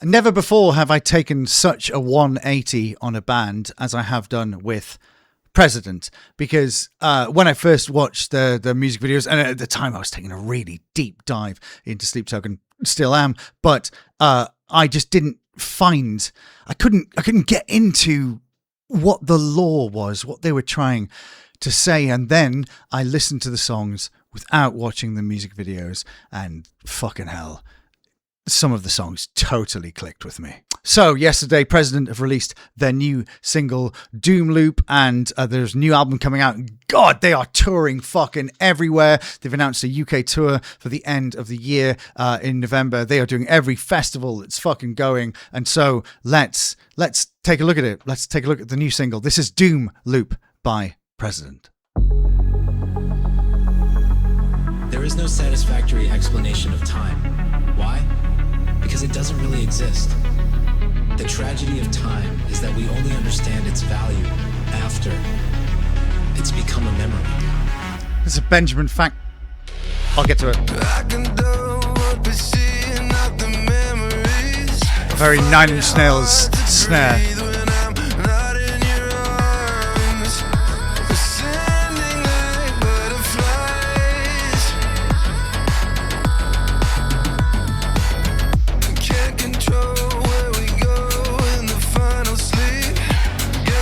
Never before have I taken such a 180 on a band as I have done with President, because when I first watched the music videos, and at the time I was taking a really deep dive into Sleep Token, still am, but I just didn't find, I couldn't get into what the lore was, what they were trying to say. And then I listened to the songs without watching the music videos, and fucking hell, some of the songs totally clicked with me. So yesterday, President have released their new single Doom Loop, and there's a new album coming out. God, they are touring fucking everywhere. They've announced a UK tour for the end of the year in November. They are doing every festival that's fucking going. And so let's take a look at it. Let's take a look at the new single. This is Doom Loop by President. There is no satisfactory explanation of time. Why? Because it doesn't really exist. The tragedy of time is that we only understand its value after it's become a memory. There's a Benjamin fact. I'll get to it. A very Nine Inch Nails snare.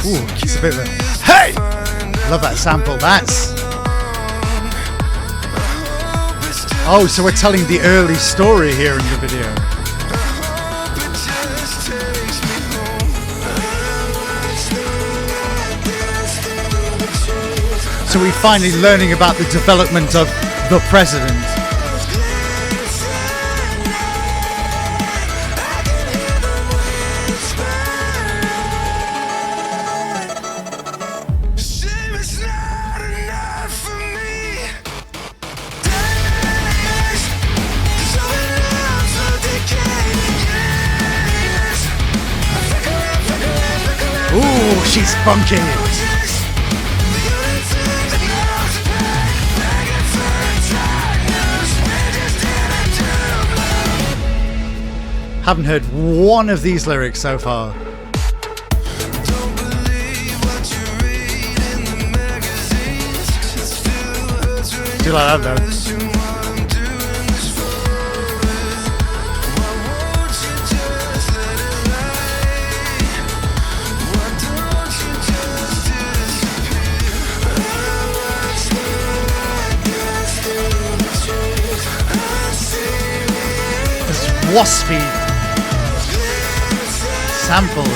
Ooh, it's a bit of a, hey! Love that sample. That's... Oh, so we're telling the early story here in the video. So we're finally learning about the development of the President. Ooh, she's funky. Haven't heard one of these lyrics so far. Do you like that though? Waspy samples.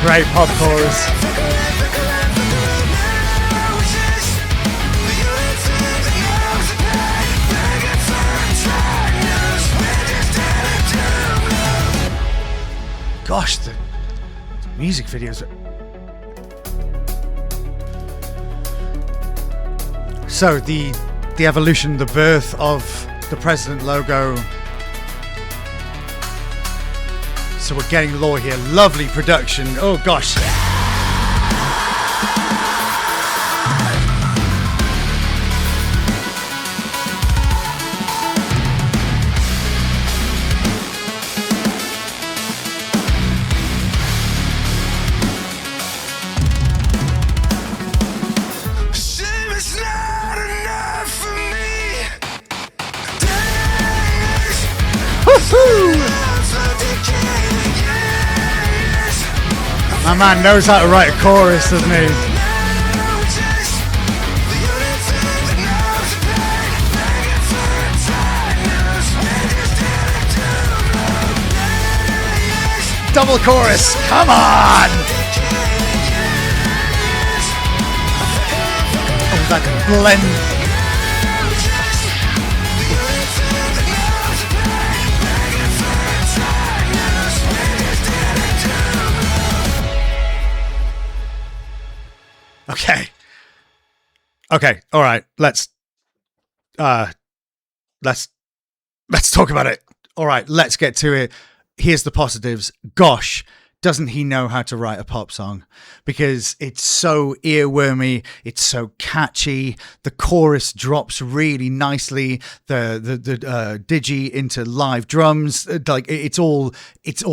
Great pop chorus. Gosh, the music videos are... So the evolution, the birth of the President logo. So we're getting lore here. Lovely production. Oh gosh. My man knows how to write a chorus, doesn't he? Double chorus, come on! Oh, that blend. Okay. All right. Let's talk about it. All right. Let's get to it. Here's the positives. Gosh, doesn't he know how to write a pop song? Because it's so earwormy, it's so catchy. The chorus drops really nicely. The digi into live drums, like it's all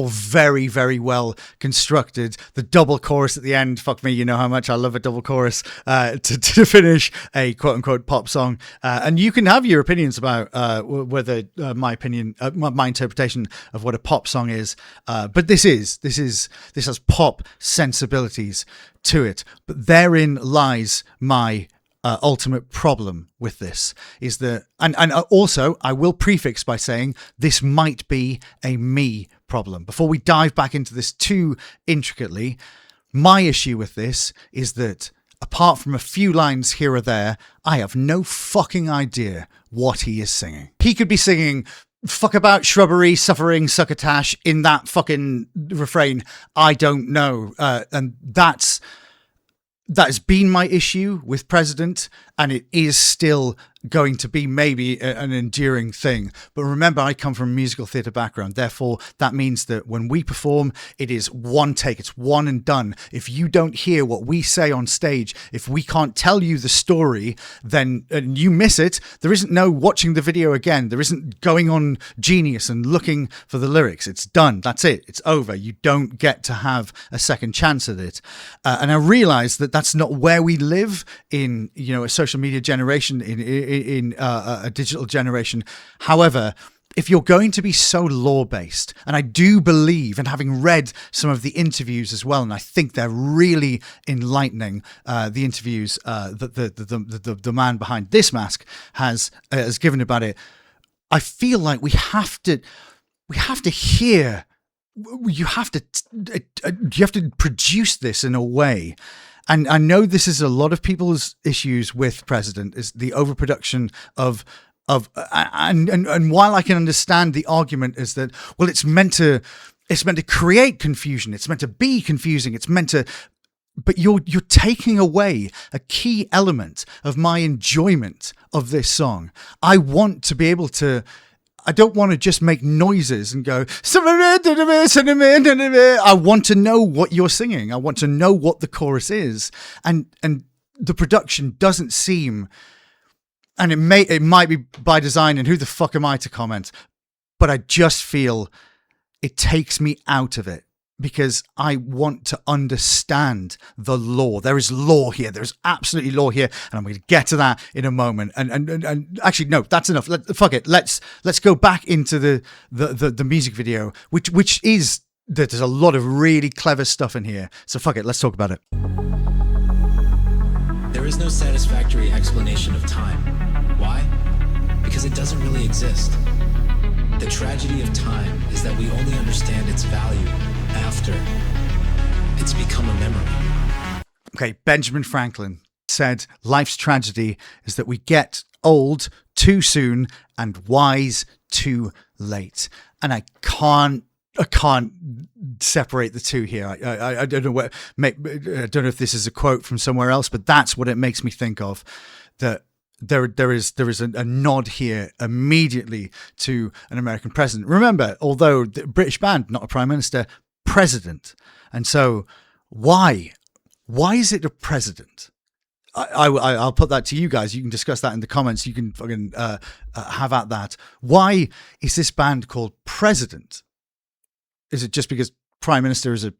very, very well constructed. The double chorus at the end, fuck me, you know how much I love a double chorus to finish a quote unquote pop song. And you can have your opinions about whether my interpretation of what a pop song is. But this has pop sensibilities to it. But therein lies my ultimate problem with this, is that, and also I will prefix by saying this might be a me problem. Before we dive back into this too intricately, my issue with this is that apart from a few lines here or there, I have no fucking idea what he is singing. He could be singing fuck about shrubbery, suffering, succotash in that fucking refrain. I don't know. And that has been my issue with President, and it is still going to be maybe an enduring thing. But remember, I come from a musical theatre background. Therefore, that means that when we perform, it is one take. It's one and done. If you don't hear what we say on stage, if we can't tell you the story, then and you miss it, there isn't no watching the video again. There isn't going on Genius and looking for the lyrics. It's done. That's it. It's over. You don't get to have a second chance at it. And I realize that that's not where we live in, a social media generation, in a digital generation. However, if you're going to be so law-based, and I do believe, and having read some of the interviews as well, and I think they're really enlightening, the interviews that the man behind this mask has given about it, I feel like we have to hear, you have to produce this in a way. And I know this is a lot of people's issues with President, is the overproduction of and while I can understand the argument is that, well, it's meant to create confusion, it's meant to be confusing, it's meant to, but you're taking away a key element of my enjoyment of this song. I want to be able to, I don't want to just make noises and go, I want to know what you're singing. I want to know what the chorus is. And the production doesn't seem, and it might be by design, and who the fuck am I to comment, but I just feel it takes me out of it. Because I want to understand the law. There is law here. There's absolutely law here, and I'm going to get to that in a moment. And actually, no, that's enough. Fuck it. Let's go back into the music video, which is, there's a lot of really clever stuff in here. So fuck it. Let's talk about it. There is no satisfactory explanation of time. Why? Because it doesn't really exist. The tragedy of time is that we only understand its value after it's become a memory. Okay, Benjamin Franklin said life's tragedy is that we get old too soon and wise too late. And I can't separate the two here. I don't know I don't know if this is a quote from somewhere else, but that's what it makes me think of. That there is a nod here immediately to an American president. Remember, although the British band, not a prime minister, president. And so why is it a president? I'll put that to you guys. You can discuss that in the comments. You can fucking have at that. Why is this band called President? Is it just because prime minister is a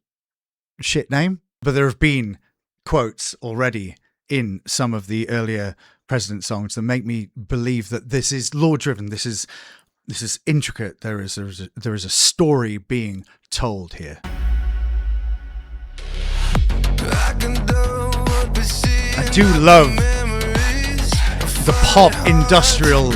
shit name? But there have been quotes already in some of the earlier president songs that make me believe that this is law driven. This is intricate. There is a story being told here. I do love the pop industrial.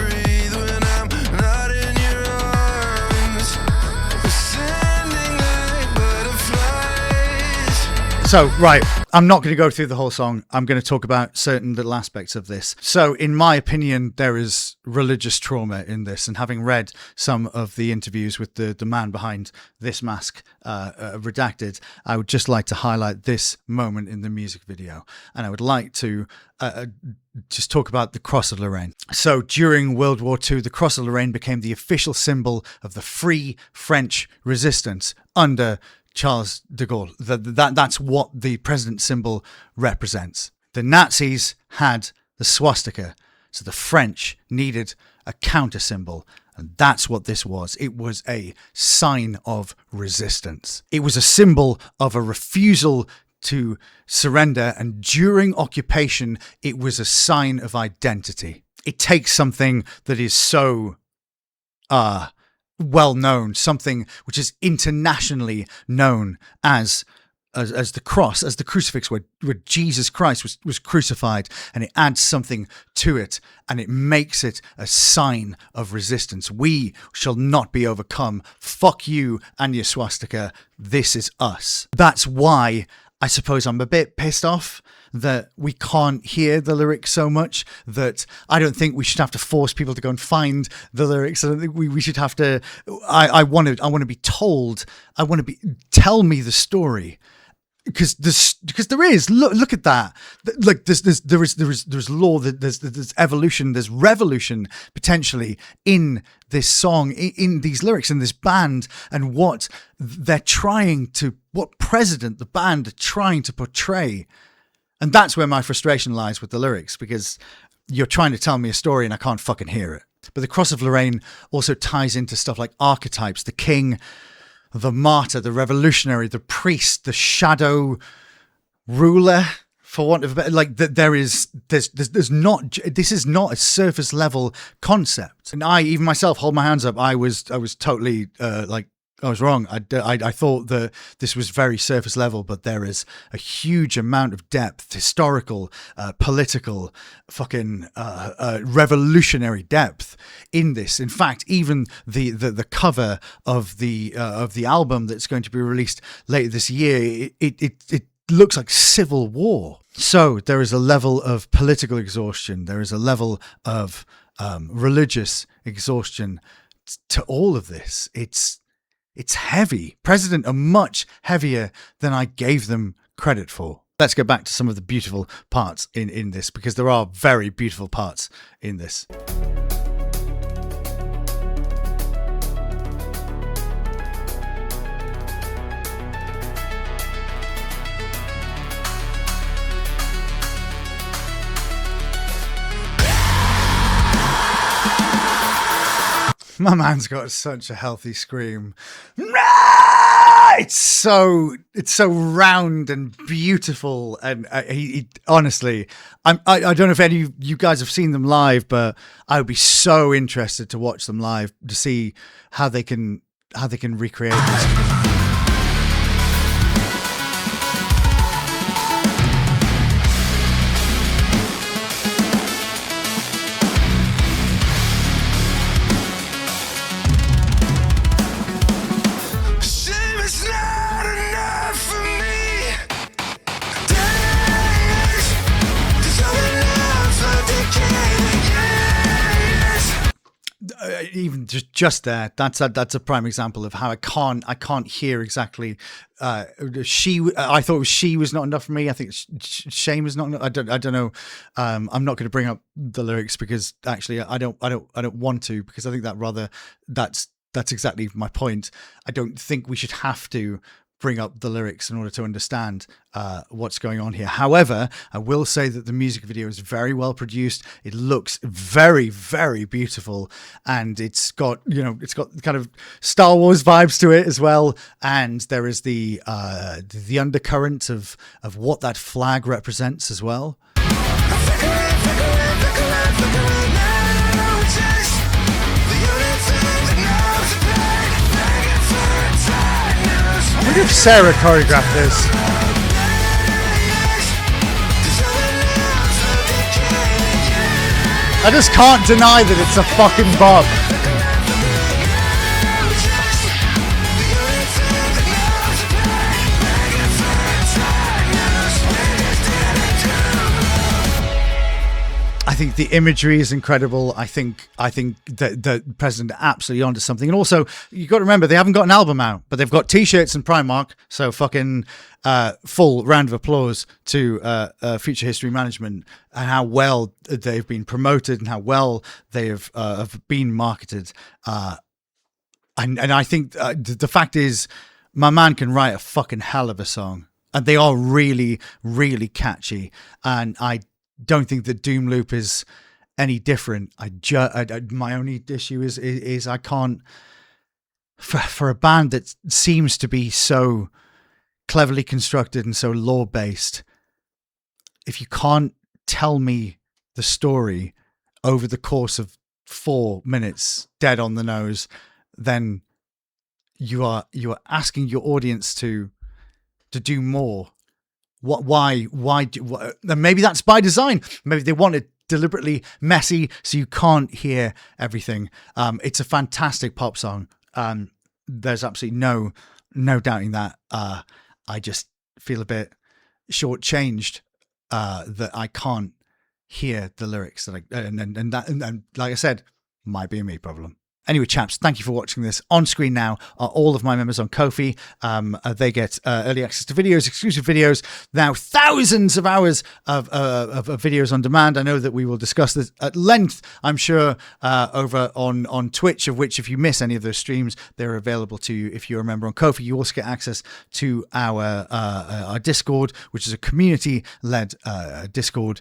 So, right, I'm not going to go through the whole song. I'm going to talk about certain little aspects of this. So, in my opinion, there is religious trauma in this. And having read some of the interviews with the man behind this mask, redacted, I would just like to highlight this moment in the music video. And I would like to just talk about the Cross of Lorraine. So during World War II, the Cross of Lorraine became the official symbol of the Free French resistance under Charles de Gaulle. That's what the president symbol represents. The Nazis had the swastika, so the French needed a counter symbol. And that's what this was. It was a sign of resistance. It was a symbol of a refusal to surrender. And during occupation, it was a sign of identity. It takes something that is so well known, something which is internationally known as the cross, as the crucifix, where Jesus Christ was crucified, and it adds something to it, and it makes it a sign of resistance. We shall not be overcome. Fuck you and your swastika. This is us. That's why I suppose I'm a bit pissed off that we can't hear the lyrics so much, that I don't think we should have to force people to go and find the lyrics. I don't think we should have to, I want to be told, tell me the story. Because there is, look at that. Like there's law, there's evolution, there's revolution potentially in this song, in these lyrics, in this band, and what president the band are trying to portray. And that's where my frustration lies with the lyrics, because you're trying to tell me a story and I can't fucking hear it. But the Cross of Lorraine also ties into stuff like archetypes, the king, the martyr, the revolutionary, the priest, the shadow ruler, for want of a better, like that. There's not, this is not a surface level concept. And I, even myself, hold my hands up. I was totally I was wrong. I thought that this was very surface level, but there is a huge amount of depth, historical, political, fucking revolutionary depth in this. In fact, even the cover of the album that's going to be released later this year, it looks like civil war. So there is a level of political exhaustion. There is a level of religious exhaustion to all of this. It's heavy. President are much heavier than I gave them credit for. Let's go back to some of the beautiful parts in this, because there are very beautiful parts in this. My man's got such a healthy scream. It's so round and beautiful, and he honestly, I don't know if any of you guys have seen them live, but I would be so interested to watch them live to see how they can recreate this. Even just there, that's a prime example of how I can't hear exactly. I thought she was not enough for me. I think shame is not enough. I don't know. I'm not going to bring up the lyrics because actually I don't want to, because I think that's exactly my point. I don't think we should have to bring up the lyrics in order to understand what's going on here. However, I will say that the music video is very well produced. It looks very, very beautiful, and it's got kind of Star Wars vibes to it as well. And there is the undercurrent of what that flag represents as well. I wonder if Sarah choreographed this. I just can't deny that it's a fucking bop. I think the imagery is incredible. I think that the president absolutely onto something. And also, you got to remember, they haven't got an album out, but they've got T-shirts and Primark. So fucking full round of applause to Future History Management and how well they've been promoted and how well they have been marketed. And I think the fact is, my man can write a fucking hell of a song, and they are really, really catchy. And I don't think that Doom Loop is any different. My only issue is I can't, for a band that seems to be so cleverly constructed and so lore based, if you can't tell me the story over the course of 4 minutes dead on the nose, then you are asking your audience to do more. Why and maybe that's by design. Maybe they want it deliberately messy so you can't hear everything. It's a fantastic pop song. There's absolutely no doubting that. I just feel a bit shortchanged that I can't hear the lyrics and like I said, might be a me problem. Anyway, chaps, thank you for watching this. On screen now are all of my members on Ko-fi. They get early access to videos, exclusive videos, now thousands of hours of videos on demand. I know that we will discuss this at length, I'm sure, over on Twitch, of which if you miss any of those streams, they're available to you if you're a member on Ko-fi. You also get access to our Discord, which is a community-led Discord.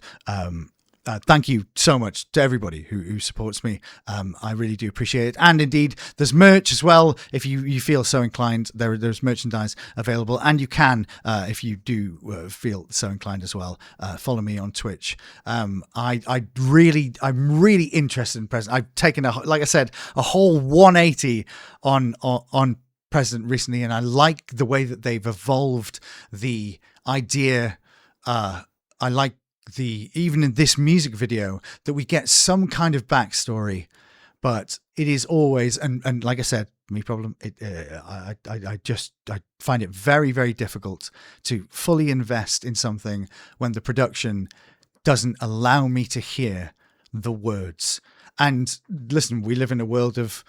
Thank you so much to everybody who supports me. I really do appreciate it. And indeed, there's merch as well. If you feel so inclined, there's merchandise available. And you can, if you do feel so inclined as well, follow me on Twitch. I'm really interested in President. I've taken, like I said, a whole 180 on President recently. And I like the way that they've evolved the idea. I like even in this music video that we get some kind of backstory, but it is always, and like I said, me problem. I find it very, very difficult to fully invest in something when the production doesn't allow me to hear the words. And listen, we live in a world of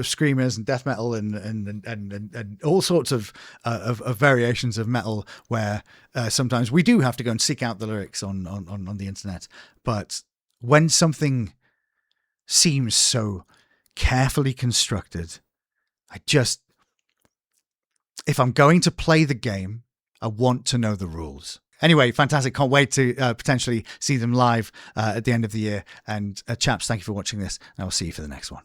screamers and death metal and all sorts of variations of metal where sometimes we do have to go and seek out the lyrics on the internet. But when something seems so carefully constructed, if I'm going to play the game, I want to know the rules. Anyway, fantastic. Can't wait to potentially see them live at the end of the year. And chaps, thank you for watching this. And I will see you for the next one.